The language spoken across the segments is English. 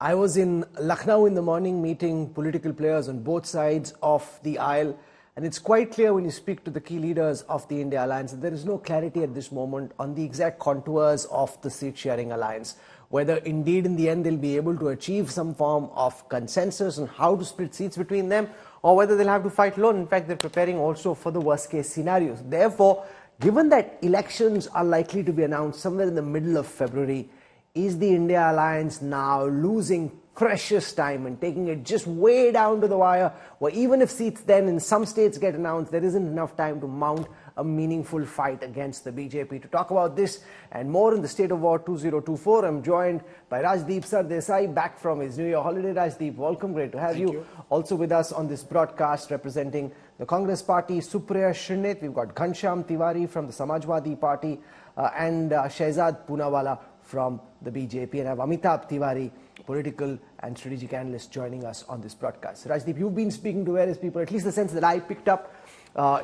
I was in Lucknow in the morning meeting political players on both sides of the aisle, and it's quite clear when you speak to the key leaders of the India alliance that there is no clarity at this moment on the exact contours of the seat-sharing alliance, whether indeed in the end they'll be able to achieve some form of consensus on how to split seats between them, or whether they'll have to fight alone. In fact, they're preparing also for the worst-case scenarios. Therefore, given that elections are likely to be announced somewhere in the middle of February, is the India alliance now losing precious time and taking it just way down to the wire, where even if seats then in some states get announced, there isn't enough time to mount a meaningful fight against the BJP? To talk about this and more in the State of War 2024, I'm joined by Rajdeep Sardesai, back from his New Year holiday. Rajdeep, welcome, great to have you. Also with us on this broadcast representing the Congress Party, Supriya Shrinit. We've got Ghanshyam Tiwari from the Samajwadi Party and Shehzad Poonawala from the BJP, and I have Amitabh Tiwari, political and strategic analyst, joining us on this broadcast. Rajdeep, you've been speaking to various people, at least the sense that I picked up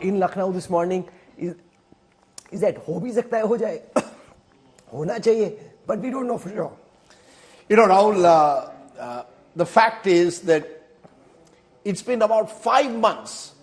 in Lucknow this morning is that ho bhi sakta hai, ho jaye, hona chahiye, but we don't know for sure. You know, Rahul, the fact is that it's been about 5 months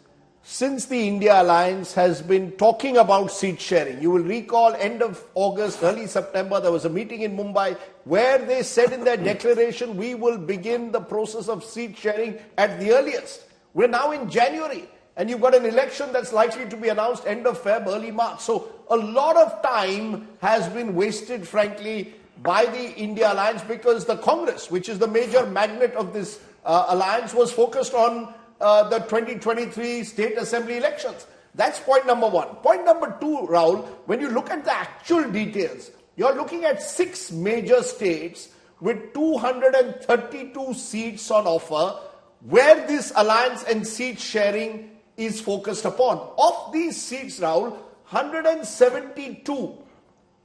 since the India alliance has been talking about seat sharing. You will recall end of August, early September, there was a meeting in Mumbai where they said in their declaration, we will begin the process of seat sharing at the earliest. We're now in January and you've got an election that's likely to be announced end of Feb, early March. So a lot of time has been wasted, frankly, by the India alliance, because the Congress, which is the major magnet of this alliance, was focused on the 2023 state assembly elections. That's point number one. Point number two, Rahul, when you look at the actual details, you're looking at 6 major states with 232 seats on offer, where this alliance and seat sharing is focused upon. Of these seats, Rahul, 172,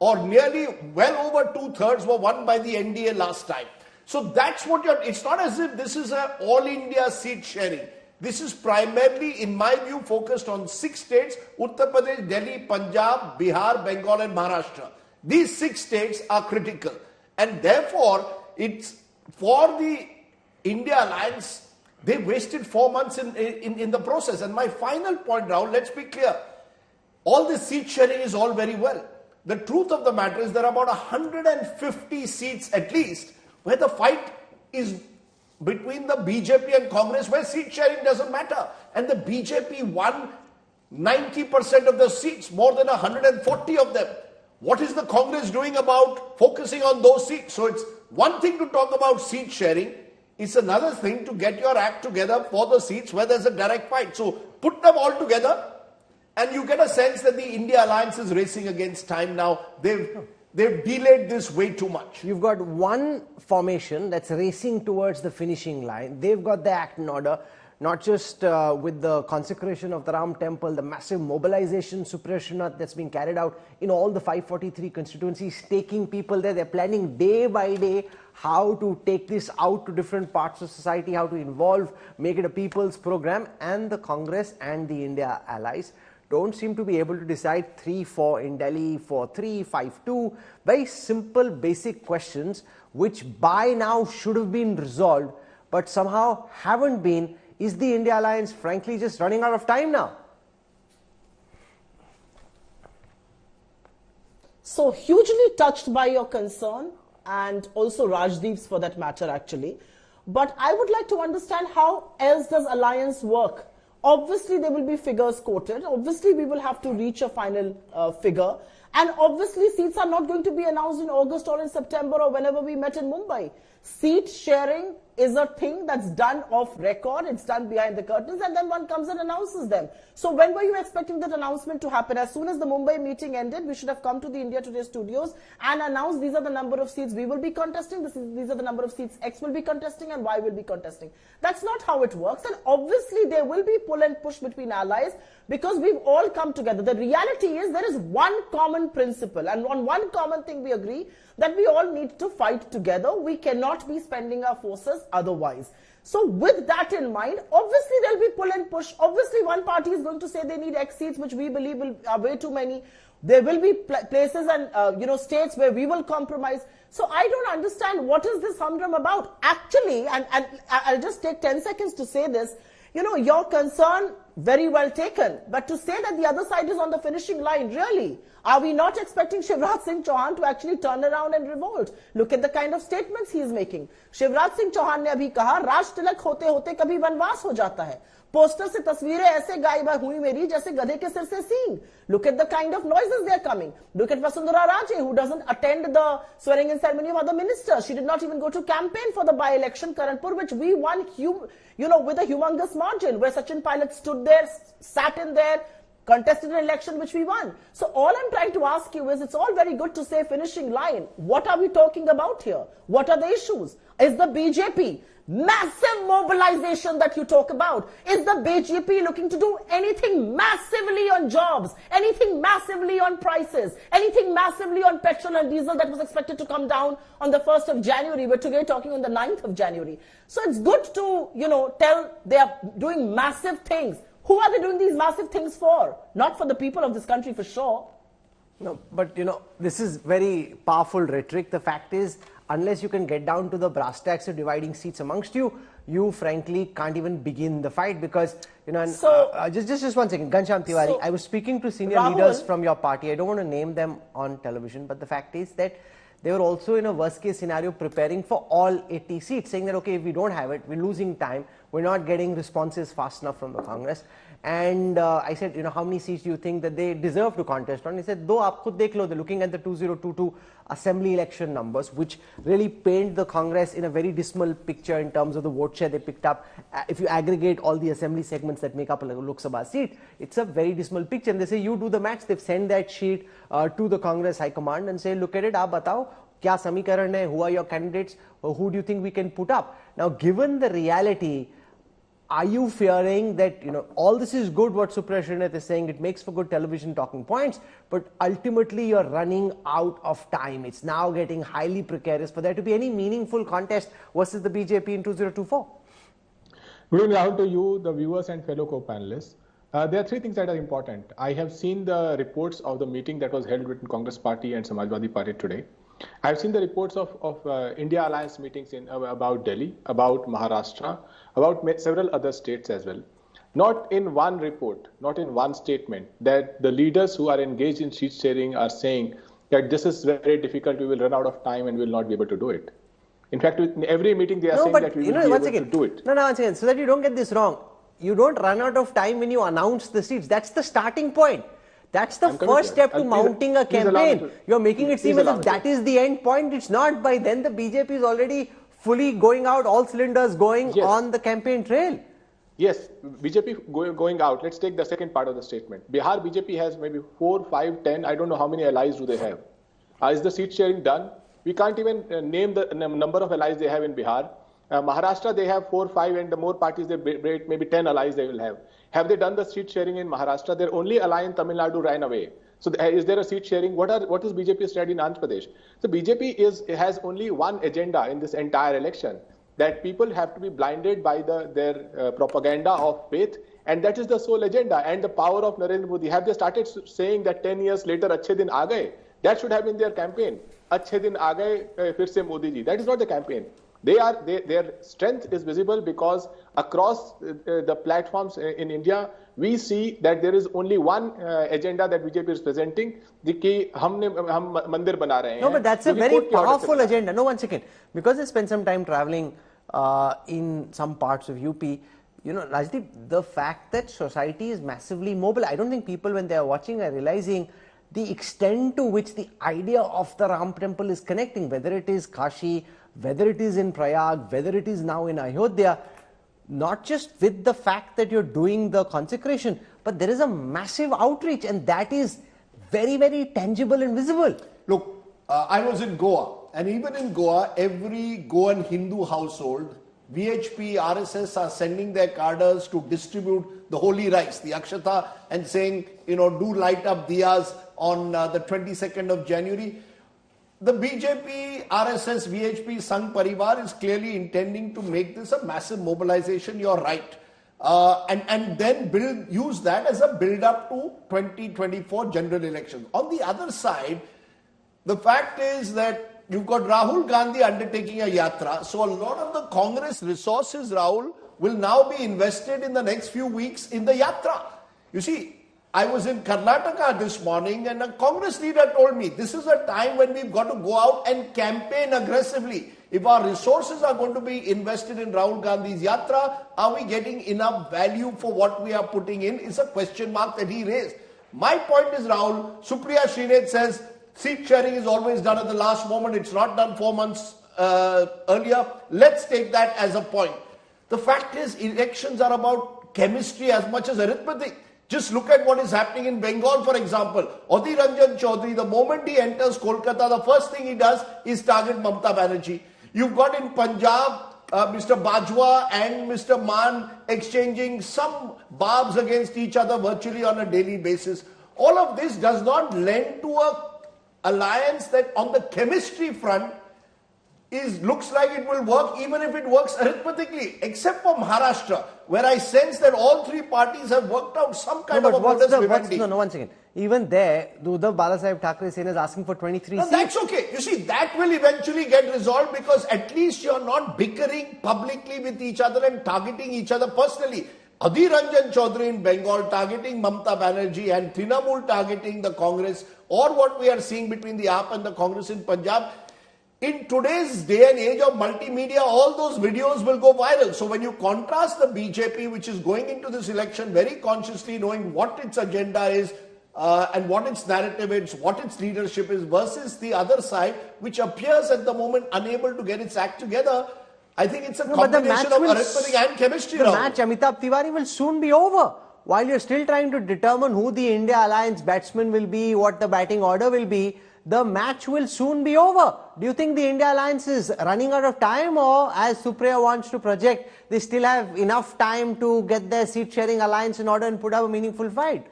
or nearly well over 2/3, were won by the NDA last time. So that's what it's not as if this is an all India seat sharing. This is primarily, in my view, focused on 6 states: Uttar Pradesh, Delhi, Punjab, Bihar, Bengal and Maharashtra. These 6 states are critical. And therefore, it's for the India alliance, they wasted 4 months in the process. And my final point, Rahul, let's be clear. All this seat sharing is all very well. The truth of the matter is there are about 150 seats at least where the fight is between the BJP and Congress, where seat sharing doesn't matter. And the BJP won 90% of the seats, more than 140 of them. What is the Congress doing about focusing on those seats? So it's one thing to talk about seat sharing. It's another thing to get your act together for the seats where there's a direct fight. So put them all together and you get a sense that the India alliance is racing against time now. They've delayed this way too much. You've got one formation that's racing towards the finishing line. They've got the act in order, not just with the consecration of the Ram temple, the massive mobilization, Supriya Shrinat, that's being carried out in all the 543 constituencies, taking people there. They're planning day by day how to take this out to different parts of society, how to involve, make it a people's program. And the Congress and the India allies don't seem to be able to decide 3-4 in Delhi, 4-3, 5-2. Very simple, basic questions which by now should have been resolved, but somehow haven't been. Is the India alliance frankly just running out of time now? So hugely touched by your concern, and also Rajdeep's for that matter actually. But I would like to understand, how else does alliance work? Obviously, there will be figures quoted. Obviously, we will have to reach a final figure. And obviously, seats are not going to be announced in August or in September or whenever we met in Mumbai. Seat sharing is a thing that's done off record. It's done behind the curtains, and then one comes and announces them. So when were you expecting that announcement to happen? As soon as the Mumbai meeting ended, we should have come to the India Today studios and announced these are the number of seats we will be contesting, these are the number of seats X will be contesting and Y will be contesting. That's not how it works. And obviously there will be pull and push between allies, because we've all come together. The reality is there is one common principle, and on one common thing we agree, that we all need to fight together. We cannot be spending our forces otherwise. So with that in mind, obviously there'll be pull and push. Obviously one party is going to say they need X seats, which we believe are way too many. There will be places and states where we will compromise. So I don't understand what is this humdrum about. Actually, and I'll just take 10 seconds to say this, your concern, very well taken. But to say that the other side is on the finishing line, really? Are we not expecting Shivraj Singh Chauhan to actually turn around and revolt? Look at the kind of statements he is making. Shivraj Singh Chauhan ने अभी कहा, राज तिलक होते होते कभी वनवास हो जाता है. पोस्टर से तस्वीरें ऐसे गायब हुई मेरी जैसे गधे के सिर से सींग. Look at the kind of noises they are coming. Look at Vasundhara Raje, who doesn't attend the swearing in ceremony of other ministers. She did not even go to campaign for the by-election Karanpur, which we won, with a humongous margin, where Sachin Pilot stood there, sat in there, contested an election which we won. So all I'm trying to ask you is, it's all very good to say finishing line. What are we talking about here? What are the issues? Is the BJP massive mobilization that you talk about? Is the BJP looking to do anything massively on jobs, anything massively on prices, anything massively on petrol and diesel that was expected to come down on the 1st of January? We're today talking on the 9th of January. So it's good to, tell they are doing massive things. Who are they doing these massive things for? Not for the people of this country, for sure. No, but this is very powerful rhetoric. The fact is, unless you can get down to the brass tacks of dividing seats amongst you, you frankly can't even begin the fight, because just one second, Ghanshyam Tiwari, So, I was speaking to senior Rahul, leaders from your party. I don't want to name them on television, but the fact is that they were also in a worst case scenario preparing for all 80 seats, saying that, okay, if we don't have it, we're losing time, we're not getting responses fast enough from the Congress. And I said, how many seats do you think that they deserve to contest on? He said, though aap khud dekh lo, they're looking at the 2022 assembly election numbers, which really paint the Congress in a very dismal picture in terms of the vote share they picked up. If you aggregate all the assembly segments that make up a Lok Sabha seat, it's a very dismal picture. And they say, you do the maths. They've sent that sheet to the Congress High Command and say, look at it, aap batao, kya samikaran hai, who are your candidates, who do you think we can put up? Now, given the reality, are you fearing that, all this is good what Supriya Srinath is saying, it makes for good television talking points, but ultimately you're running out of time. It's now getting highly precarious for there to be any meaningful contest versus the BJP in 2024. Good evening, Rahul, to you, the viewers and fellow co-panelists. There are three things that are important. I have seen the reports of the meeting that was held between Congress Party and Samajwadi Party today. I've seen the reports of India Alliance meetings about Delhi, about Maharashtra, about several other states as well. Not in one report, not in one statement, that the leaders who are engaged in seat sharing are saying that this is very difficult, we will run out of time and we will not be able to do it. In fact, in every meeting they are saying that we will be able to do it. No, once again, so that you don't get this wrong, you don't run out of time when you announce the seats. That's the starting point. That's the first step to mounting a campaign. You're making it seem as if that is the end point. It's not. By then, the BJP is already fully going out, all cylinders going on the campaign trail. Yes, BJP going out. Let's take the second part of the statement. Bihar BJP has maybe 4, 5, 10, I don't know how many allies do they have. Is the seat sharing done? We can't even name the number of allies they have in Bihar. Maharashtra, they have 4, 5, and the more parties they break, maybe 10 allies they will have. Have they done the seat sharing in Maharashtra? Their only ally in Tamil Nadu ran away. So is there a seat sharing? What is BJP's strategy in Andhra Pradesh? So BJP has only one agenda in this entire election, that people have to be blinded by their propaganda of faith, and that is the sole agenda and the power of Narendra Modi. Have they started saying that 10 years later, Achhe Din Aa Gaye? That should have been their campaign. Achhe Din Aa Gaye, Fir Se Modi Ji. That is not the campaign. Their strength is visible because across the platforms in India, we see that there is only one agenda that BJP is presenting, कि हम मंदिर बना रहे हैं. No, but that's a very powerful agenda. No, one second. Because I spent some time traveling in some parts of UP, Rajdeep, the fact that society is massively mobile, I don't think people when they are watching are realizing the extent to which the idea of the Ram temple is connecting, whether it is Kashi, whether it is in Prayag, whether it is now in Ayodhya, not just with the fact that you're doing the consecration, but there is a massive outreach, and that is very, very tangible and visible. Look, I was in Goa, and even in Goa, every Goan Hindu household, VHP, RSS are sending their cadres to distribute the holy rice, the Akshata, and saying, do light up diyas on the 22nd of January. The BJP, RSS, VHP, Sangh Parivar is clearly intending to make this a massive mobilization. You're right. and then use that as a build-up to 2024 general elections. On the other side, the fact is that you've got Rahul Gandhi undertaking a yatra, so a lot of the Congress resources, Rahul, will now be invested in the next few weeks in the yatra. You see, I was in Karnataka this morning and a Congress leader told me this is a time when we've got to go out and campaign aggressively. If our resources are going to be invested in Rahul Gandhi's yatra, are we getting enough value for what we are putting in? Is a question mark that he raised. My point is, Rahul, Supriya Srinath says seat sharing is always done at the last moment. It's not done 4 months earlier. Let's take that as a point. The fact is, elections are about chemistry as much as arithmetic. Just look at what is happening in Bengal, for example. Adhir Ranjan Chaudhary, the moment he enters Kolkata, the first thing he does is target Mamata Banerjee. You've got in Punjab, Mr. Bajwa and Mr. Maan exchanging some barbs against each other virtually on a daily basis. All of this does not lend to a alliance that on the chemistry front looks like it will work, even if it works arithmetically, except for Maharashtra, where I sense that all three parties have worked out some kind of a modus vivendi. No, one second. Even there, the Uddhav Balasaheb Thackeray Sena is asking for 23 seats. That's okay. You see, that will eventually get resolved because at least you're not bickering publicly with each other and targeting each other personally. Adhir Ranjan Chaudhary in Bengal targeting Mamata Banerjee and Trinamool targeting the Congress, or what we are seeing between the AAP and the Congress in Punjab. In today's day and age of multimedia, all those videos will go viral. So when you contrast the BJP, which is going into this election very consciously knowing what its agenda is and what its narrative is, what its leadership is, versus the other side, which appears at the moment unable to get its act together, I think it's a combination of arithmetic and chemistry. The match, Amitabh Tiwari, will soon be over. While you're still trying to determine who the India Alliance batsman will be, what the batting order will be, the match will soon be over. Do you think the India Alliance is running out of time, or as Supriya wants to project, they still have enough time to get their seat-sharing alliance in order and put up a meaningful fight?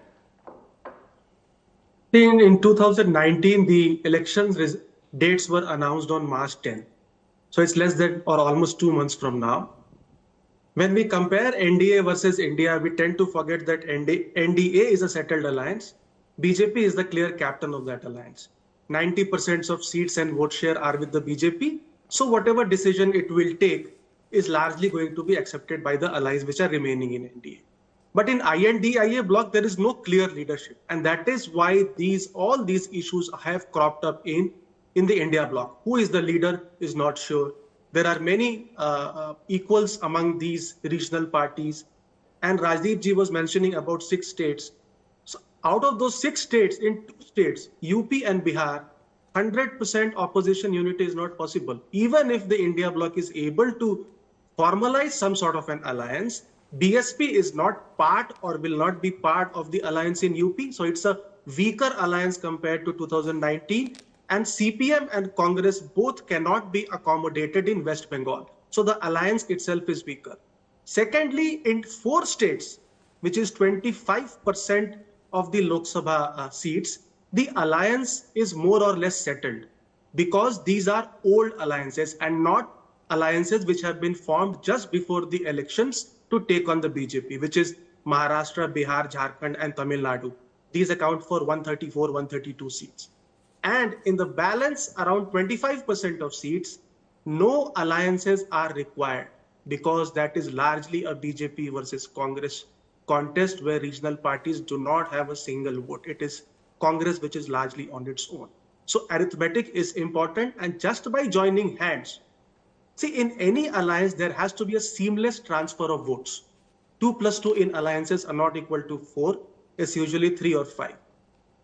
In 2019, the elections dates were announced on March 10. So it's less than or almost 2 months from now. When we compare NDA versus India, we tend to forget that NDA is a settled alliance. BJP is the clear captain of that alliance. 90% of seats and vote share are with the BJP. So whatever decision it will take is largely going to be accepted by the allies which are remaining in NDA. But in INDIA bloc, there is no clear leadership. And that is why all these issues have cropped up in the India bloc. Who is the leader is not sure. There are many equals among these regional parties. And Rajdeep ji was mentioning about 6 states. So out of those 6 states, in 2 states, UP and Bihar, 100% opposition unity is not possible. Even if the India bloc is able to formalize some sort of an alliance, BSP is not part or will not be part of the alliance in UP. So it's a weaker alliance compared to 2019. And CPM and Congress both cannot be accommodated in West Bengal. So the alliance itself is weaker. Secondly, in 4 states, which is 25% of the Lok Sabha seats, the alliance is more or less settled because these are old alliances and not alliances which have been formed just before the elections to take on the BJP, which is Maharashtra, Bihar, Jharkhand, and Tamil Nadu. These account for 134, 132 seats. And in the balance, around 25% of seats, no alliances are required because that is largely a BJP versus Congress contest where regional parties do not have a single vote. It is Congress which is largely on its own. So arithmetic is important, and just by joining hands, see, in any alliance, there has to be a seamless transfer of votes. 2 plus 2 in alliances are not equal to 4. It's usually 3 or 5.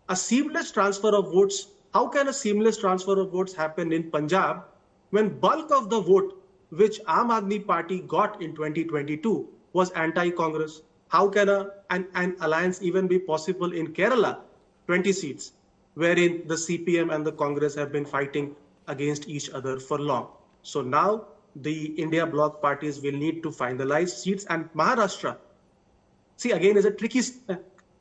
A seamless transfer of votes. How can a seamless transfer of votes happen in Punjab when bulk of the vote which Aam Aadmi Party got in 2022 was anti-Congress? How can an alliance even be possible in Kerala, 20 seats, wherein the CPM and the Congress have been fighting against each other for long? So now the India bloc parties will need to finalize seats, and Maharashtra, see, again, is a tricky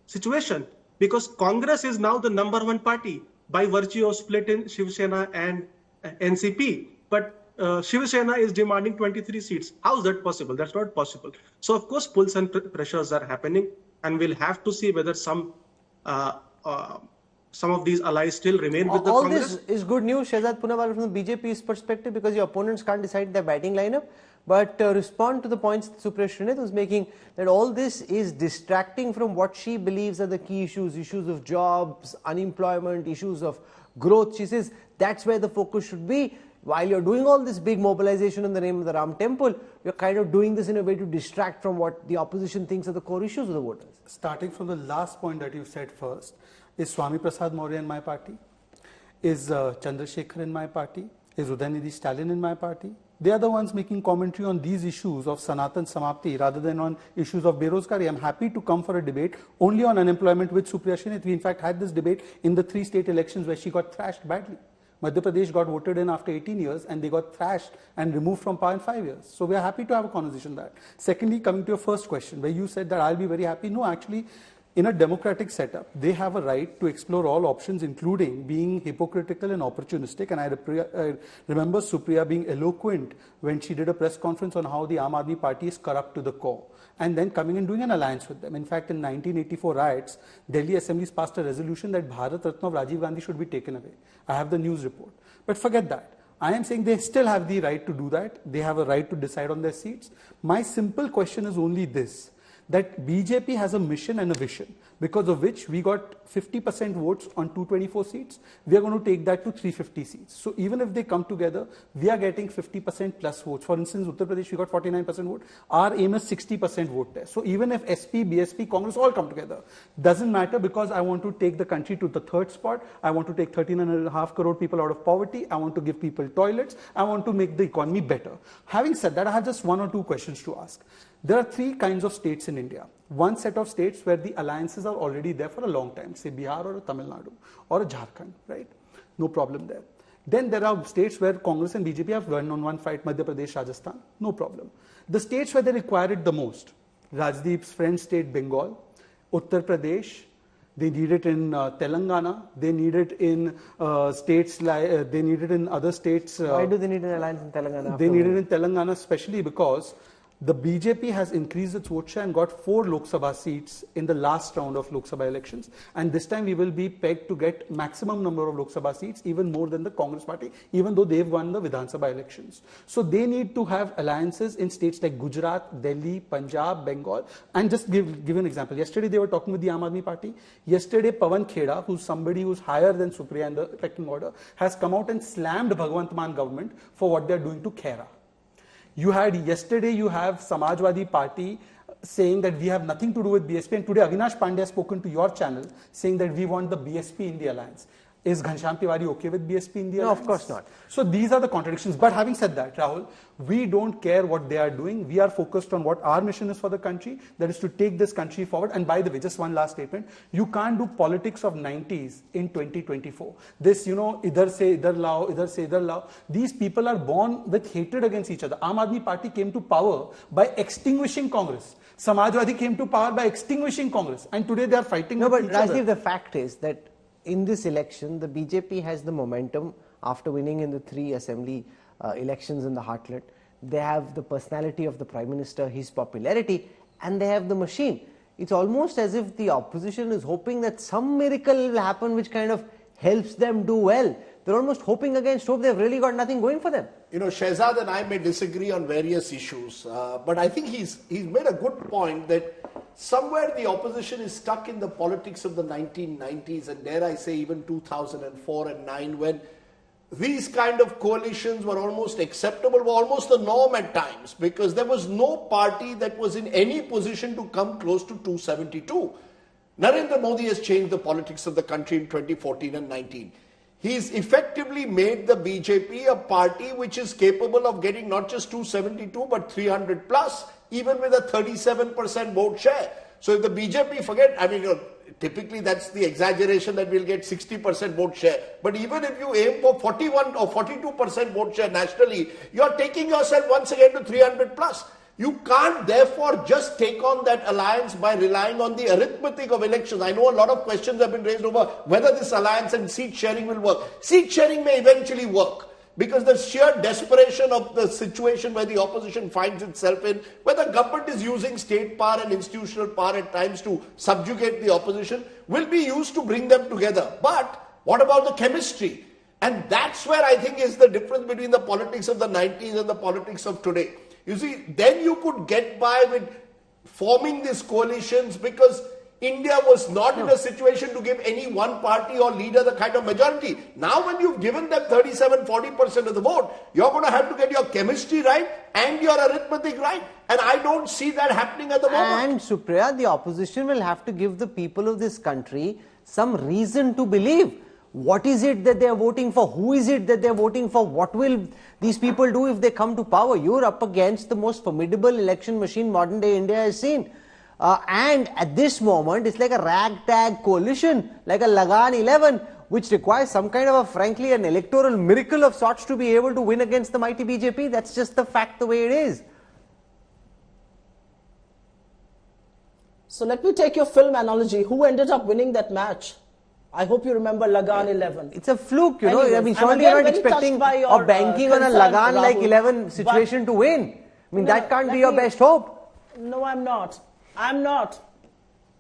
situation because Congress is now the #1 party by virtue of split in Shiv Sena and NCP. But Shiv Sena is demanding 23 seats. How is that possible? That's not possible. So of course, pulls and pressures are happening, and we'll have to see whether some of these allies still remain with the Congress. All this is good news, Shehzad Poonawala, from the BJP's perspective, because your opponents can't decide their batting lineup. But respond to the points that Supriya Srinath was making, that all this is distracting from what she believes are the key issues of jobs, unemployment, issues of growth. She says that's where the focus should be. While you're doing all this big mobilization in the name of the Ram Temple, you're kind of doing this in a way to distract from what the opposition thinks are the core issues of the voters. Starting from the last point that you said first, is Swami Prasad Maurya in my party? Is Chandrasekhar in my party? Is Udayanidhi Stalin in my party? They are the ones making commentary on these issues of Sanatan Samapti rather than on issues of Berozgari. I'm happy to come for a debate only on unemployment with Supriya Srinath. We in fact had this debate in the 3 state elections where she got thrashed badly. Madhya Pradesh got voted in after 18 years and they got thrashed and removed from power in 5 years. So we are happy to have a conversation on that. Secondly, coming to your first question where you said that I'll be very happy. No, actually, in a democratic setup, they have a right to explore all options, including being hypocritical and opportunistic. And I remember Supriya being eloquent when she did a press conference on how the Aam Aadmi Party is corrupt to the core, and then coming and doing an alliance with them. In fact, in 1984 riots, Delhi Assemblies passed a resolution that Bharat Ratna of Rajiv Gandhi should be taken away. I have the news report. But forget that. I am saying they still have the right to do that. They have a right to decide on their seats. My simple question is only this, that BJP has a mission and a vision, because of which we got 50% votes on 224 seats. We are going to take that to 350 seats. So even if they come together, we are getting 50% plus votes. For instance, Uttar Pradesh, we got 49% vote. Our aim is 60% vote there. So even if SP, BSP, Congress all come together, doesn't matter, because I want to take the country to the 3rd spot. I want to take 13.5 crore people out of poverty. I want to give people toilets. I want to make the economy better. Having said that, I have just 1 or 2 questions to ask. There are 3 kinds of states in India. One set of states where the alliances are already there for a long time, say Bihar or Tamil Nadu or a Jharkhand, right? No problem there. Then there are states where Congress and BJP have one-on-one fight, Madhya Pradesh, Rajasthan, no problem. The states where they require it the most, Rajdeep's friend state Bengal, Uttar Pradesh, they need it in Telangana, they need it in states like, they need it in other states. Why do they need an alliance in Telangana? They need it in Telangana especially because the BJP has increased its vote share and got 4 Lok Sabha seats in the last round of Lok Sabha elections. And this time we will be pegged to get maximum number of Lok Sabha seats, even more than the Congress party, even though they've won the Vidhan Sabha elections. So they need to have alliances in states like Gujarat, Delhi, Punjab, Bengal. And just give an example. Yesterday they were talking with the Aam Aadmi Party. Yesterday Pawan Kheda, who's somebody who's higher than Supriya in the pecking order, has come out and slammed Bhagwant Mann government for what they're doing to Khera. Yesterday you have Samajwadi Party saying that we have nothing to do with BSP, and today Avinash Pandey has spoken to your channel saying that we want the BSP in the alliance. Is Ghanshyam Tiwari okay with BSP in the alliance? No, of course not. So these are the contradictions. But having said that, Rahul, we don't care what they are doing. We are focused on what our mission is for the country, that is to take this country forward. And by the way, just one last statement. You can't do politics of 90s in 2024. This, idhar se idhar lao, idhar se idhar lao. These people are born with hatred against each other. Aam Aadmi Party came to power by extinguishing Congress. Samajwadi came to power by extinguishing Congress. And today they are fighting with each other. Rajdeep, the fact is that in this election, the BJP has the momentum after winning in the 3 assembly elections in the heartland. They have the personality of the Prime Minister, his popularity, and they have the machine. It's almost as if the opposition is hoping that some miracle will happen which kind of helps them do well. They're almost hoping against hope. They've really got nothing going for them. Shehzad and I may disagree on various issues, but I think he's made a good point that somewhere the opposition is stuck in the politics of the 1990s, and dare I say even 2004 and 9, when these kind of coalitions were almost acceptable, were almost the norm at times, because there was no party that was in any position to come close to 272. Narendra Modi has changed the politics of the country in 2014 and 19. He's effectively made the BJP a party which is capable of getting not just 272 but 300 plus, even with a 37% vote share. So if the BJP typically that's the exaggeration that we'll get 60% vote share. But even if you aim for 41 or 42% vote share nationally, you're taking yourself once again to 300 plus. You can't therefore just take on that alliance by relying on the arithmetic of elections. I know a lot of questions have been raised over whether this alliance and seat sharing will work. Seat sharing may eventually work. because the sheer desperation of the situation where the opposition finds itself in, where the government is using state power and institutional power at times to subjugate the opposition, will be used to bring them together. But what about the chemistry? And that's where I think is the difference between the politics of the 90s and the politics of today. You see, then you could get by with forming these coalitions because India was not in a situation to give any one party or leader the kind of majority. Now when you've given them 37-40% of the vote, you're going to have to get your chemistry right and your arithmetic right. And I don't see that happening at the moment. And Supriya, the opposition will have to give the people of this country some reason to believe. What is it that they are voting for? Who is it that they are voting for? What will these people do if they come to power? You're up against the most formidable election machine modern day India has seen. And at this moment, it's like a ragtag coalition, like a Lagan 11, which requires some kind of frankly, an electoral miracle of sorts to be able to win against the mighty BJP. That's just the fact, the way it is. So let me take your film analogy. Who ended up winning that match? I hope you remember Lagan 11. It's a fluke, you know. Anyways, I mean, surely you're not expecting or banking on a Lagan-like 11 situation to win. I mean, that can't be your best hope. No, I'm not. I'm not.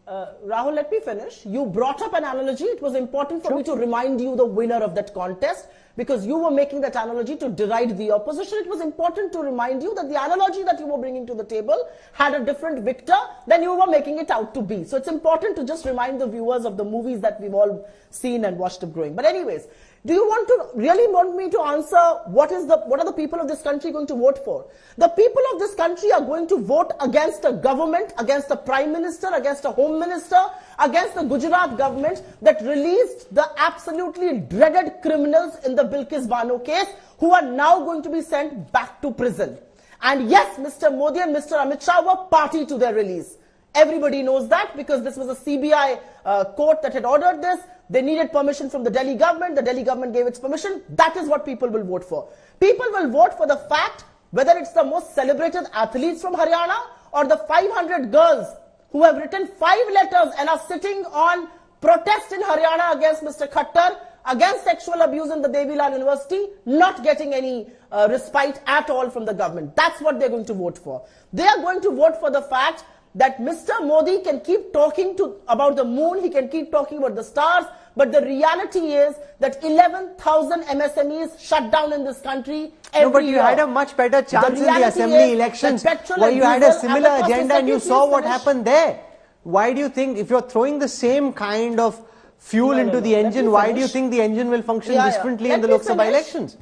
Rahul, let me finish. You brought up an analogy. It was important for me to remind you the winner of that contest because you were making that analogy to deride the opposition. It was important to remind you that the analogy that you were bringing to the table had a different victor than you were making it out to be. So it's important to just remind the viewers of the movies that we've all seen and watched up growing. But anyways, do you really want me to answer what are the people of this country going to vote for? The people of this country are going to vote against a government, against a prime minister, against a home minister, against the Gujarat government that released the absolutely dreaded criminals in the Bilkis Bano case who are now going to be sent back to prison. And yes, Mr. Modi and Mr. Amit Shah were party to their release. Everybody knows that because this was a CBI court that had ordered this. They needed permission from the Delhi government. The Delhi government gave its permission. That is what people will vote for. People will vote for the fact whether it's the most celebrated athletes from Haryana or the 500 girls who have written 5 letters and are sitting on protest in Haryana against Mr. Khattar, against sexual abuse in the Devilal University, not getting any respite at all from the government. That's what they're going to vote for. They are going to vote for the fact that Mr. Modi can keep talking about the moon, he can keep talking about the stars, but the reality is that 11,000 MSMEs shut down in this country every No, but you year. had a much better chance in the assembly elections where you had a similar agenda and you saw what happened there. Why do you think, if you're throwing the same kind of fuel into the engine, why do you think the engine will function differently in the Lok Sabha elections?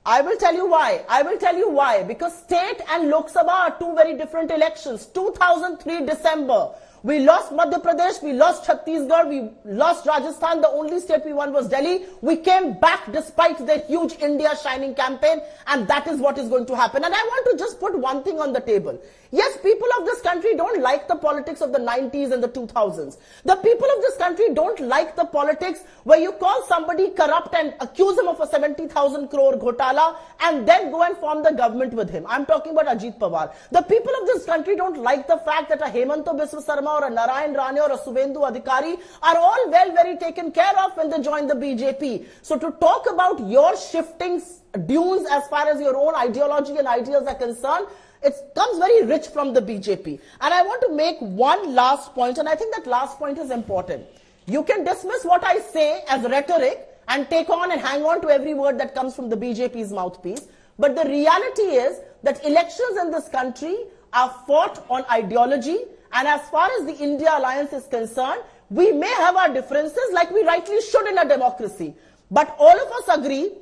I will tell you why. I will tell you why. Because state and Lok Sabha are two very different elections. 2003 December. We lost Madhya Pradesh, we lost Chhattisgarh, we lost Rajasthan. The only state we won was Delhi. We came back despite the huge India Shining campaign, and that is what is going to happen. And I want to just put one thing on the table. Yes, people of this country don't like the politics of the 90s and the 2000s. The people of this country don't like the politics where you call somebody corrupt and accuse him of a 70,000 crore ghotala and then go and form the government with him. I'm talking about Ajit Pawar. The people of this country don't like the fact that a Hemanto Biswa Sarma or a Narayan Rane or a Suvendu Adhikari are all very taken care of when they join the BJP. So to talk about your shifting dunes as far as your own ideology and ideas are concerned, it comes very rich from the BJP. And I want to make one last point, and I think that last point is important. You can dismiss what I say as rhetoric and take on and hang on to every word that comes from the BJP's mouthpiece. But the reality is that elections in this country are fought on ideology. And as far as the India Alliance is concerned, we may have our differences like we rightly should in a democracy. But all of us agree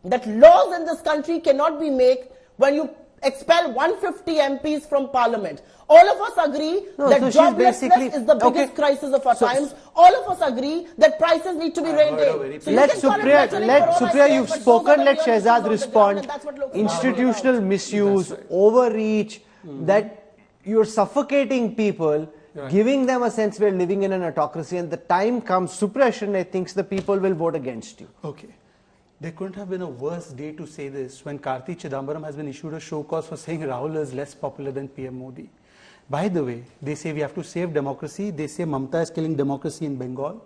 that laws in this country cannot be made when you expel 150 MPs from parliament. All of us agree that joblessness is the biggest crisis of our times. All of us agree that prices need to be reined in. So let Supriya, you've spoken, let Shehzad respond. Institutional misuse, overreach, that you're suffocating people, giving them a sense we're living in an autocracy, and the time comes, suppression, I think the people will vote against you. Okay. There couldn't have been a worse day to say this when Karti Chidambaram has been issued a show cause for saying Rahul is less popular than PM Modi. By the way, they say we have to save democracy. They say Mamata is killing democracy in Bengal.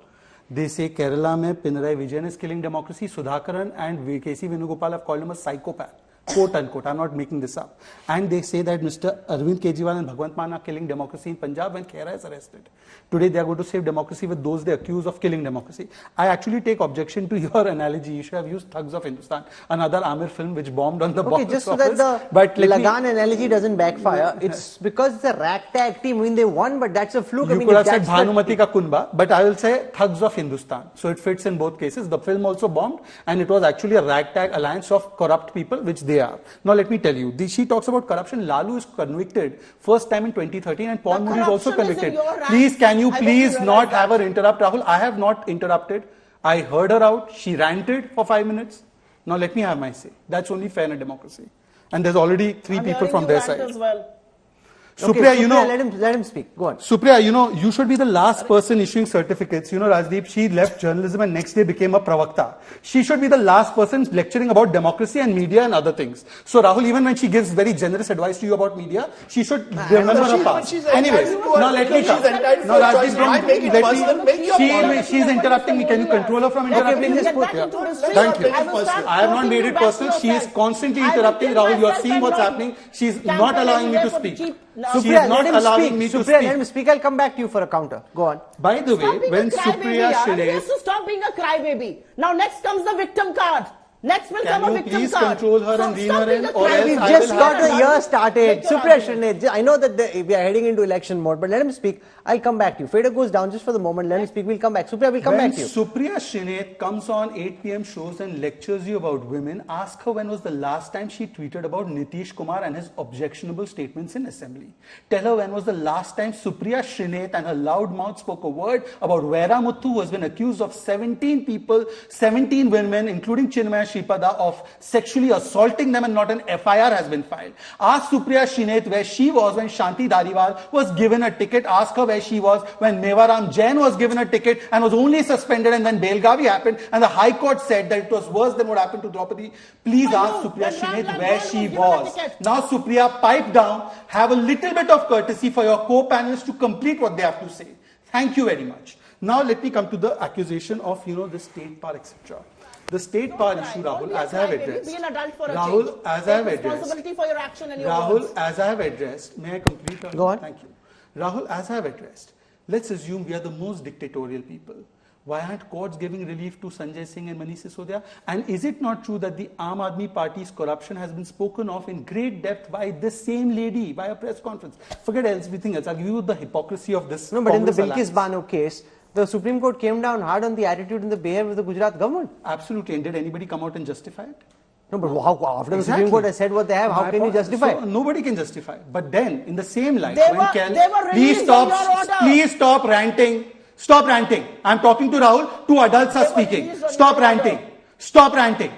They say Kerala mein Pinarayi Vijayan is killing democracy. Sudhakaran and KC Venugopal have called him a psychopath. Quote unquote, I'm not making this up. And they say that Mr. Arvind Kejriwal and Bhagwant Mann are killing democracy in Punjab when Khera is arrested. Today they are going to save democracy with those they accuse of killing democracy. I actually take objection to your analogy. You should have used Thugs of Hindustan, another Amir film which bombed on the box office. Just so that the Lagan analogy doesn't backfire, it's because it's a ragtag team. I mean, they won, but that's a fluke. You could have said Bhanumati Ka Kunba, but I will say Thugs of Hindustan. So it fits in both cases. The film also bombed, and it was actually a ragtag alliance of corrupt people, which they are. Now let me tell you, she talks about corruption. Lalu is convicted first time in 2013, and Pawan Mudi is also convicted. Please, can you please not have her interrupt, Rahul? I have not interrupted. I heard her out. She ranted for 5 minutes. Now let me have my say. That's only fair in a democracy. And there's already 3 people from their side. As well. Supriya, you know, let him speak. Go on. Supriya, you know, you should be the last person issuing certificates. You know, Rajdeep, she left journalism and next day became a pravakta. She should be the last person lecturing about democracy and media and other things. So Rahul, even when she gives very generous advice to you about media, she should remember her past. Anyways, now let me come. Now Rajdeep, don't let me. She's interrupting me. Can you control her from interrupting? Thank you. I have not made it personal. She is constantly interrupting. Rahul, you are seeing what's happening. She's not allowing me to speak. Supriya, let him speak. I'll come back to you for a counter. Go on. By the way, when Supriya Shinde... He has to stop being a crybaby. Now next comes the victim card. Next will come a victim card. Can you please control her and reel her in, or else We've just got the year started. Supriya Shinde, I know that we are heading into election mode, but let him speak. I'll come back to you. Fader goes down just for the moment. Let him speak. We'll come back. Supriya, we'll come back to you. Supriya Shinde comes on 8 p.m. shows and lectures you about women, ask her when was the last time she tweeted about Nitish Kumar and his objectionable statements in assembly. Tell her when was the last time Supriya Shinde and her loud mouth spoke a word about Vera Muthu, who has been accused of 17 people, 17 women, including Chinmaya Shripada, of sexually assaulting them, and not an FIR has been filed. Ask Supriya Shinde where she was when Shanti Dhariwal was given a ticket. Ask her where she was when Mewaram Jain was given a ticket and was only suspended, and then Belgavi happened and the High Court said that it was worse than what happened to Draupadi. Please ask Supriya Shinde where she was. Now Supriya, pipe down, have a little bit of courtesy for your co-panelists to complete what they have to say. Thank you very much. Now let me come to the accusation of, the state power, etc. The state power issue, Rahul, as I have addressed. Be an adult for a Rahul, change. as I have addressed. Responsibility for your action and your Rahul, words. as I have addressed. May I complete? Rahul? Go on. Thank you. Rahul, as I have addressed. Let's assume we are the most dictatorial people. Why aren't courts giving relief to Sanjay Singh and Manish Sisodia? And is it not true that the Aam Aadmi Party's corruption has been spoken of in great depth by this same lady, by a press conference? Forget everything else. I'll give you the hypocrisy of this. No, but in the Bilkis Bano case, the Supreme Court came down hard on the attitude and the behavior of the Gujarat government. Absolutely. And did anybody come out and justify it? No, but how, after the Supreme Court has said what they have, how can you justify it? Nobody can justify. But then, in the same line, please stop ranting. Stop ranting. I'm talking to Rahul. 2 adults are speaking. Stop ranting. Stop ranting.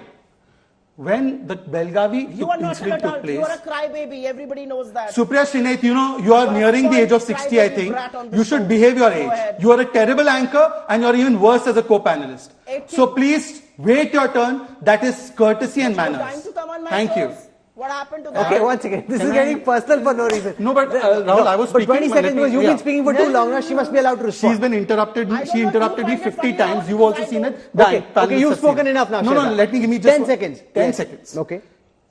When the Belgavi incident took place, you are a crybaby. Everybody knows that. Supriya Shinde, you are nearing the age of 60, I think. You should behave your age. You are a terrible anchor, and you are even worse as a co-panelist. So please wait your turn. That is courtesy and manners. Thank you. What happened to that? Okay, once again, this is getting personal for no reason. No, but Rahul, I was speaking. But 20 seconds, you've been speaking for too long now. She must be allowed to respond. She's been interrupted. She interrupted me 50 times. You've also seen it. Okay, you've spoken enough now. No, let me give me just 10 seconds. 10 seconds. Okay.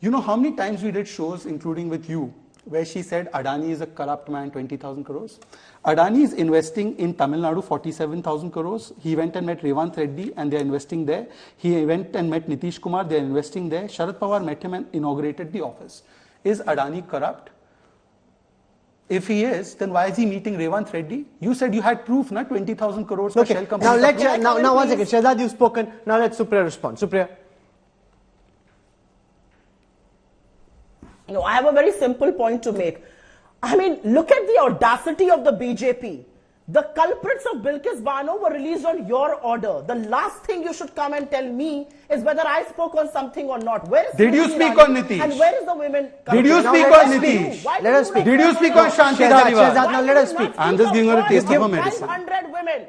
You know how many times we did shows, including with you, where she said Adani is a corrupt man, 20,000 crores. Adani is investing in Tamil Nadu 47,000 crores. He went and met Revanth Reddy and they are investing there. He went and met Nitish Kumar, they are investing there. Sharad Pawar met him and inaugurated the office. Is Adani corrupt? If he is, then why is he meeting Revanth Reddy? You said you had proof, na? 20,000 crores. Okay, now one second. Shehzad, you've spoken. Now let Supriya respond. Supriya. No, I have a very simple point to make. I mean, look at the audacity of the BJP. The culprits of Bilkis Bano were released on your order. The last thing you should come and tell me is whether I spoke on something or not. Where is Did you speak on Nitish? And where is the women? Did you speak on Nitish? Let us speak. Did you speak on Shanti Dhariwal? Shehzad, now let us speak. I'm just giving her a taste of her medicine. 500 women.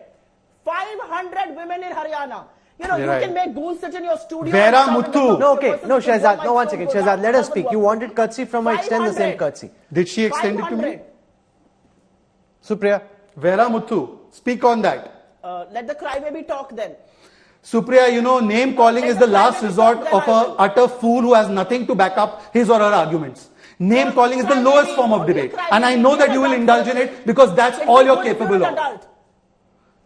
500 women in Haryana. You know, you can make goons sit in your studio. Vera Muthu. No, okay. No, Shehzad. No, one second. Shehzad, let us speak. You wanted courtesy from her. Extend the same courtesy. Did she extend it to me? Supriya. Vera Muthu. Speak on that. Let the crybaby talk then. Supriya, you know, name calling is the last resort of a utter fool who has nothing to back up his or her arguments. Name calling is the lowest form of debate. And I know that you will indulge in it because that's all you're capable of.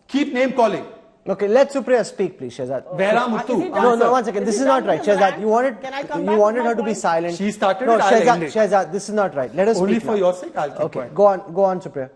Keep name calling. Okay, let Supriya speak, please, Shehzad. Vera Muthu. No, 1 second. This is not right, Shehzad. You wanted her to be silent. She started no, it, I'll end it. Shehzad, this is not right. Let us speak. Only for your sake, I'll keep quiet. Go on, Supriya.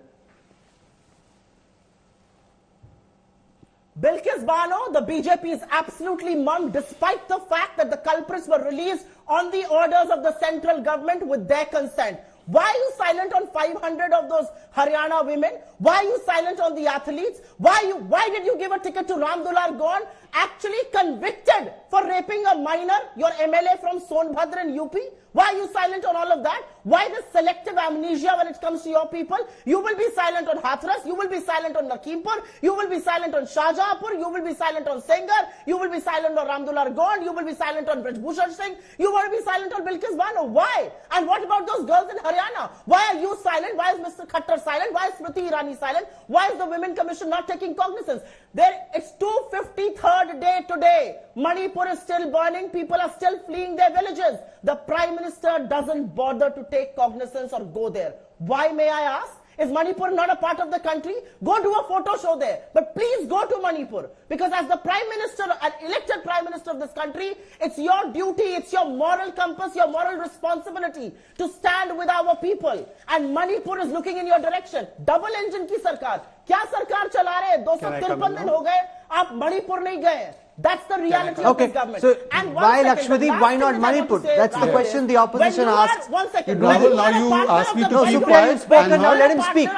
Bilkis Bano, the BJP is absolutely mum despite the fact that the culprits were released on the orders of the central government with their consent. Why are you silent on 500 of those Haryana women? Why are you silent on the athletes? Why did you give a ticket to Ramdular Gaun, actually convicted for raping a minor, your MLA from Sonbhadra in UP? Why are you silent on all of that? Why this selective amnesia when it comes to your people? You will be silent on Hathras, you will be silent on Lakhimpur, you will be silent on Shahjahanpur, you will be silent on Sengar, you will be silent on Ramdular Gaun, you will be silent on Brajbhushan Singh, you will be silent on Bilkis Bano. Why? And what about those girls in Haryana? Why are you silent? Why is Mr. Khattar silent? Why is Smriti Irani silent? Why is the Women Commission not taking cognizance? It's 253rd day today. Manipur is still burning. People are still fleeing their villages. The Prime Minister doesn't bother to take cognizance or go there. Why, may I ask? Is Manipur not a part of the country? Go do a photo show there. But please go to Manipur. Because as the Prime Minister, an elected Prime Minister of this country, it's your duty, it's your moral compass, your moral responsibility to stand with our people. And Manipur is looking in your direction. Double engine की सरकार. क्या सरकार चला रहे हैं? 253 दिन हो गए, आप मणिपुर नहीं गए. That's the reality of this government. So why Lakshmadeep, why not Manipur? That's the question the opposition asked. 1 second. Rahul, now you ask me to No, keep Supriya, quiet. you've spoken, now let him speak.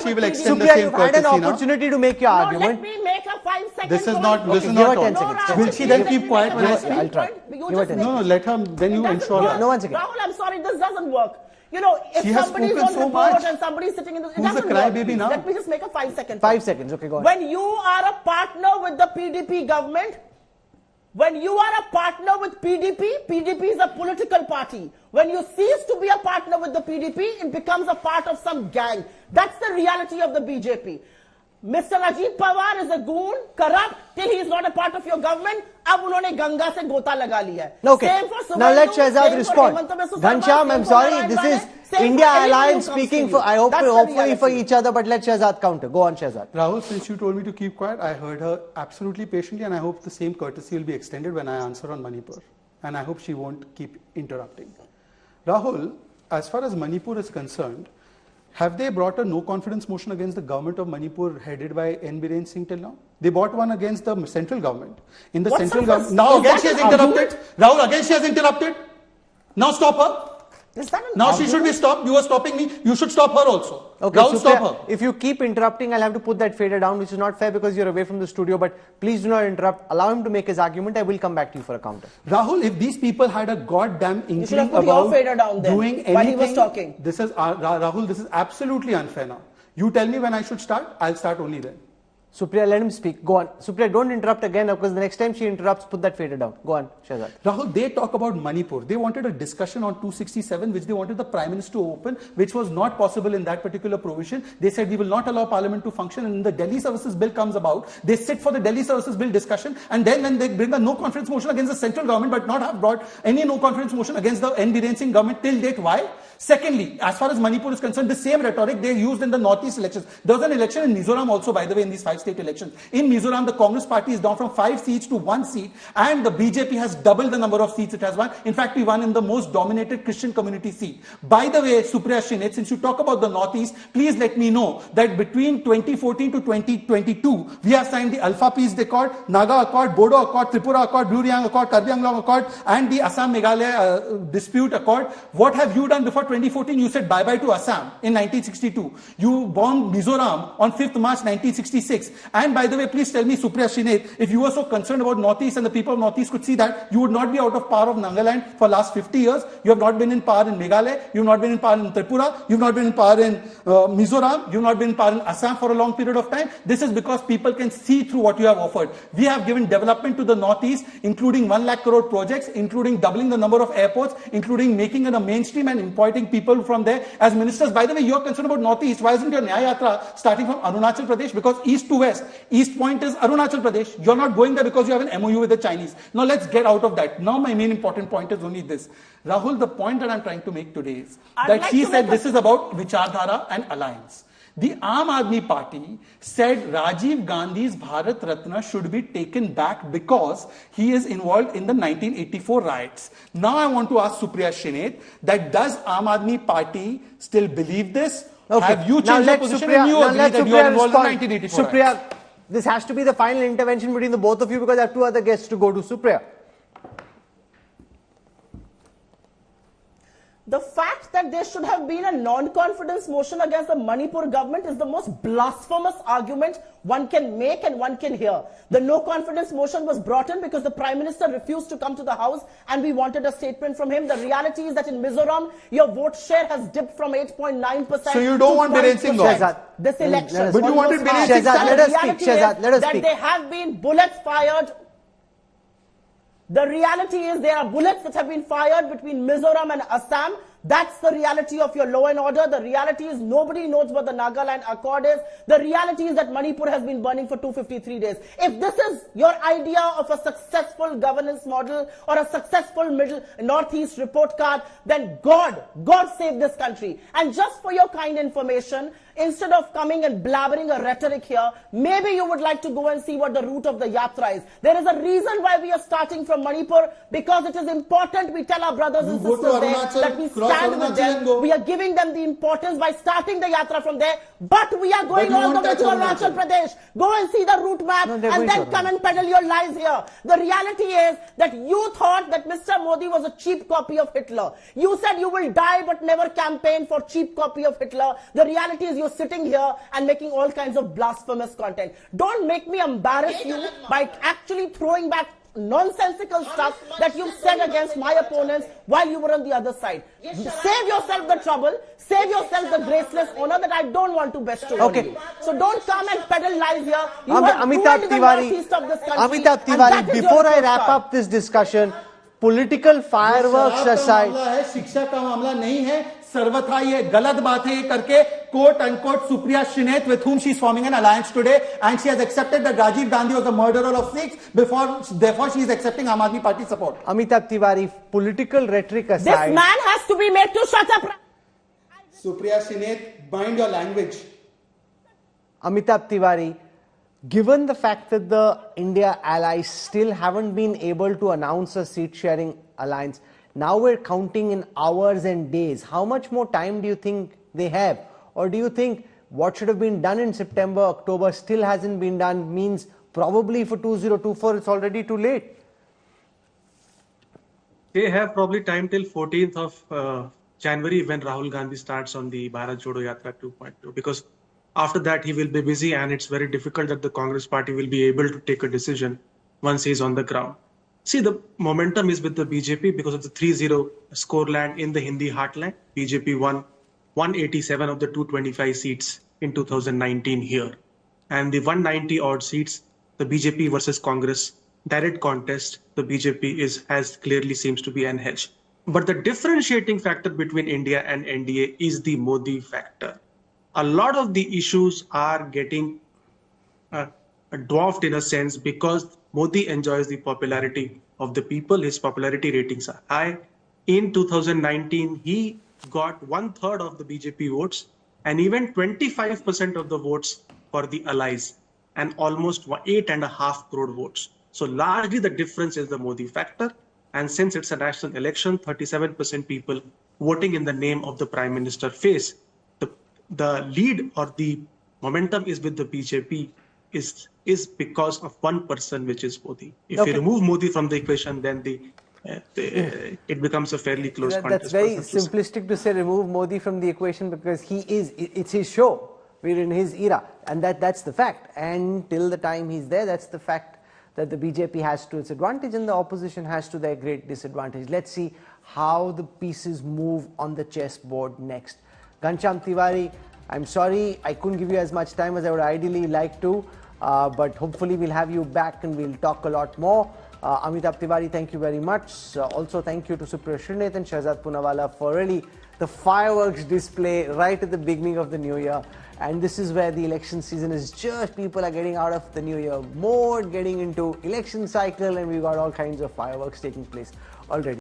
she will extend the Supriya, same you've had an courtesy now. opportunity to make your No, argument. let me make a 5-second This is comment. not give her 10 seconds. Will she then keep quiet when I speak? I'll try. You Give her just 10 make- No, let her, then you It doesn't ensure work. that. No, 1 second. Rahul, I'm sorry, this doesn't work. You know, if She has somebody is spoken on so report much. and somebody is sitting in the... It Who's the doesn't crybaby work. now? Let me just make a 5-second 5 seconds, okay, go on. When you are a partner with the PDP government, when you are a partner with PDP, PDP is a political party. When you cease to be a partner with the PDP, it becomes a part of some gang. That's the reality of the BJP. Mr. Ajit Pawar is a goon, corrupt, till he is not a part of your government. अब उन्होंने गंगा से गोता लगा लिया है. Okay. Same for Now let Suvendu, Shehzad same for respond. Hemanta Biswa Sarma, Ghanshyam, same I'm for sorry, Narayan this Bane, is same India for anyone Alliance who comes speaking to for, you. I hope, That's the hopefully for reality. each other, but let Shehzad counter. Go on, Shehzad. Rahul, since you told me to keep quiet, I heard her absolutely patiently, and I hope the same courtesy will be extended when I answer on Manipur. And I hope she won't keep interrupting. Rahul, as far as Manipur is concerned, have they brought a no confidence motion against the government of Manipur headed by N. Biren Singh till now? They brought one against the central government. In the What's central up government. with- Now is again that she has an interrupted. argument? Rahul, again she has interrupted. Now stop her. Is that an Now she should be argument? stopped. You are stopping me. You should stop her also. Okay, Rahul, Supriya, stop her. if you keep interrupting, I'll have to put that fader down, which is not fair because you're away from the studio, but please do not interrupt. Allow him to make his argument. I will come back to you for a counter. Rahul, if these people had a goddamn You should have inkling put your about fader down then, doing anything, while he was talking. This is Rahul. This is absolutely unfair. Now, you tell me when I should start. I'll start only then. Supriya, let him speak. Go on. Supriya, don't interrupt again because the next time she interrupts, put that fader down. Go on, Shehzad. Rahul, they talk about Manipur. They wanted a discussion on 267, which they wanted the Prime Minister to open, which was not possible in that particular provision. They said we will not allow Parliament to function, and the Delhi Services Bill comes about. They sit for the Delhi Services Bill discussion, and then when they bring a no confidence motion against the central government, but not have brought any no confidence motion against the N. Biren Singh government till date. Why? Secondly, as far as Manipur is concerned, the same rhetoric they used in the Northeast elections. There was an election in Mizoram also, by the way, in these 5 state elections. In Mizoram, the Congress party is down from 5 seats to 1 seat, and the BJP has doubled the number of seats it has won. In fact, we won in the most dominated Christian community seat. By the way, Supriya Shinit, since you talk about the Northeast, please let me know that between 2014 to 2022, we have signed the Alpha Peace Accord, Naga Accord, Bodo Accord, Tripura Accord, Blue Riang Accord, Karbi Anglong Accord, and the Assam Meghalaya Dispute Accord. What have you done before 2014? You said bye-bye to Assam in 1962. You bombed Mizoram on 5th March 1966. And by the way, please tell me, Supriya Shinit, if you were so concerned about Northeast and the people of Northeast could see that, you would not be out of power of Nagaland for last 50 years. You have not been in power in Meghalaya. You have not been in power in Tripura. You have not been in power in Mizoram. You have not been in power in Assam for a long period of time. This is because people can see through what you have offered. We have given development to the Northeast, including 1 lakh crore projects, including doubling the number of airports, including making it a mainstream and importing people from there as ministers. By the way, you are concerned about Northeast. Why isn't your Nyaya Yatra starting from Arunachal Pradesh? Because east to west. East point is Arunachal Pradesh. You're not going there because you have an MOU with the Chinese. Now let's get out of that. Now my main important point is only this. Rahul, the point that I'm trying to make today is that she said this is about Vichardhara and alliance. The Aam Aadmi Party said Rajiv Gandhi's Bharat Ratna should be taken back because he is involved in the 1984 riots. Now I want to ask Supriya Shrinet that does Aam Aadmi Party still believe this? Okay. Have you changed your position and you agree that you are involved in 1984 Supriya, riots? this has to be the final intervention between the both of you because I have two other guests to go to. Supriya. The fact that there should have been a non-confidence motion against the Manipur government is the most blasphemous argument one can make and one can hear. The no-confidence motion was brought in because the Prime Minister refused to come to the House and we wanted a statement from him. The reality is that in Mizoram, your vote share has dipped from 8.9%. So you don't want Biren Singh Shehzad. This election. But you wanted Biren Singh. Shehzad, let us speak. Shehzad, let us that speak. there have been bullets fired. The reality is there are bullets that have been fired between Mizoram and Assam. That's the reality of your law and order. The reality is nobody knows what the Nagaland Accord is. The reality is that Manipur has been burning for 253 days. If this is your idea of a successful governance model or a successful middle Northeast report card, then God save this country. And just for your kind information, instead of coming and blabbering a rhetoric here, maybe you would like to go and see what the route of the yatra is. There is a reason why we are starting from Manipur, because it is important we tell our brothers and sisters there that we stand with them. We are giving them the importance by starting the yatra from there, but we are going all the way to Arunachal Pradesh. Go and see the route map and then come and peddle your lies here. The reality is that you thought that Mr. Modi was a cheap copy of Hitler. You said you will die but never campaign for cheap copy of Hitler. The reality is you're sitting here and making all kinds of blasphemous content. Don't make me embarrass you by actually throwing back nonsensical stuff that you've said against my opponents while you were on the other side. Save yourself the trouble, save yourself the graceless honor that I don't want to bestow on you. So don't come and peddle lies here. You have Amitabh Tiwari, before I wrap up this discussion, political fireworks aside, शिक्षा का मामला नहीं है, सर्वथा ये गलत बात है ये करके quote unquote Supriya Shrinet, with whom she is forming an alliance today, and she has accepted that Rajiv Gandhi was the murderer of Sikhs, therefore she is accepting Aam Aadmi Party support. Amitabh Tiwari, political rhetoric aside, this man has to be made to shut up. Supriya Shrinet, mind your language. Amitabh Tiwari, given the fact that the India allies still haven't been able to announce a seat-sharing alliance, now we're counting in hours and days. How much more time do you think they have? Or do you think what should have been done in September, October still hasn't been done, means probably for 2024 it's already too late? They have probably time till 14th of January when Rahul Gandhi starts on the Bharat Jodo Yatra 2.2, because after that he will be busy and it's very difficult that the Congress party will be able to take a decision once he is on the ground. See, the momentum is with the BJP because of the 3-0 scoreland in the Hindi heartland. BJP won 187 of the 225 seats in 2019 here. And the 190 odd seats, the BJP versus Congress direct contest, the BJP has clearly seems to be an hedge. But the differentiating factor between India and NDA is the Modi factor. A lot of the issues are getting dwarfed in a sense because Modi enjoys the popularity of the people. His popularity ratings are high. In 2019, he got 1/3 of the BJP votes and even 25% of the votes for the allies and almost 8.5 crore votes. So largely the difference is the Modi factor. And since it's a national election, 37% people voting in the name of the Prime Minister face. The lead or the momentum is with the BJP is because of one person, which is Modi. If you remove Modi from the equation, then it becomes a fairly close contest. That's very simplistic to say remove Modi from the equation because it's his show. We're in his era. And that's the fact. And till the time he's there, that's the fact that the BJP has to its advantage and the opposition has to their great disadvantage. Let's see how the pieces move on the chessboard next. Ghanshyam Tiwari, I'm sorry I couldn't give you as much time as I would ideally like to, but hopefully we'll have you back and we'll talk a lot more. Amitabh Tiwari, thank you very much. Also, thank you to Supriya Shrinet and Shehzad Poonawalla for really the fireworks display right at the beginning of the new year. And this is where the election season is just, people are getting out of the new year mode, getting into election cycle, and we've got all kinds of fireworks taking place already.